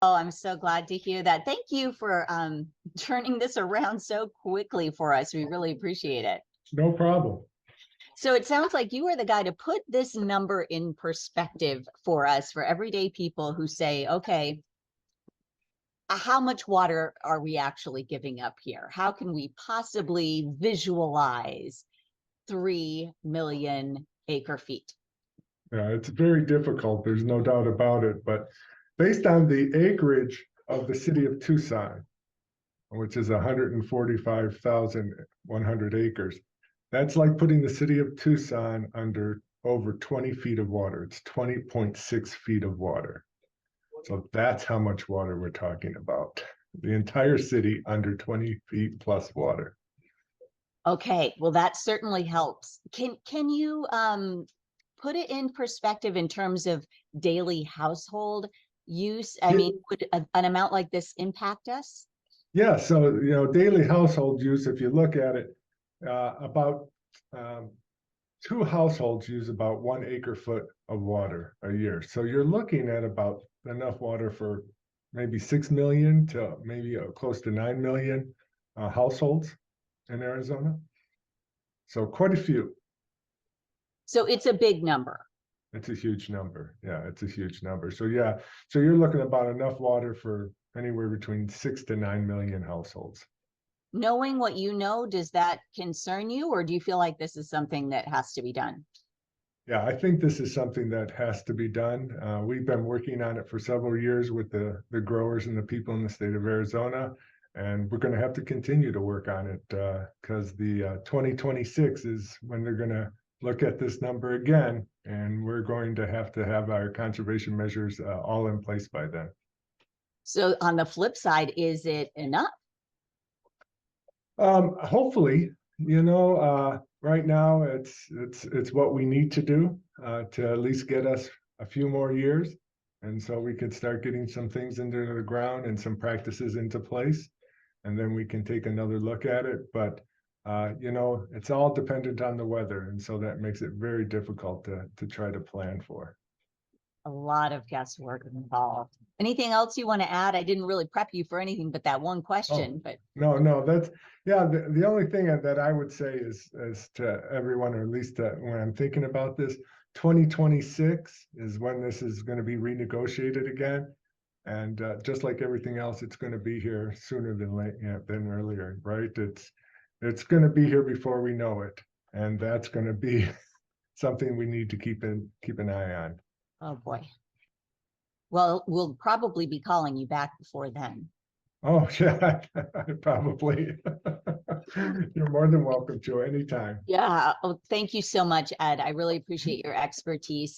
Oh, I'm so glad to hear that. Thank you for turning this around so quickly for us. We really appreciate it. No problem. So it sounds like you are the guy to put this number in perspective for us, for everyday people who say, okay, how much water are we actually giving up here? How can we possibly visualize 3 million acre feet? Yeah, it's very difficult. There's no doubt about it. But based on the acreage of the city of Tucson, which is 145,100 acres, that's like putting the city of Tucson under over 20 feet of water. It's 20.6 feet of water. So that's how much water we're talking about. The entire city under 20 feet plus water. Okay, well, that certainly helps. Can you put it in perspective in terms of daily household use? I Yeah, mean, would an amount like this impact us? yeah, so daily household use, if you look at it, about um, two households use about 1 acre foot of water a year. So you're looking at about enough water for maybe 6 million to maybe close to 9 million households in Arizona. So quite a few. So it's a big number. It's a huge number. Yeah, it's a huge number. So yeah, so you're looking about enough water for anywhere between 6 to 9 million households. Knowing what you know, does that concern you, or do you feel like this is something that has to be done? Yeah, I think this is something that has to be done. We've been working on it for several years with the growers and the people in the state of Arizona, and we're going to have to continue to work on it because the 2026 is when they're going to look at this number again, and we're going to have our conservation measures all in place by then. So on the flip side, is it enough? Hopefully, right now it's what we need to do to at least get us a few more years, and so we could start getting some things into the ground and some practices into place, and then we can take another look at it. But it's all dependent on the weather, and so that makes it very difficult to try to plan for. A lot of guesswork involved. Anything else you want to add? I didn't really prep you for anything but that one Oh, question, but no, that's yeah. The only thing that I would say is to everyone, or at least when I'm thinking about this, 2026 is when this is going to be renegotiated again, and just like everything else, it's going to be here sooner than late, than earlier, right? It's going to be here before we know it, and that's going to be something we need to keep an eye on. oh boy. Well, we'll probably be calling you back before then. Oh yeah, probably. You're more than welcome to anytime. Yeah. Oh, thank you so much, Ed. I really appreciate your expertise.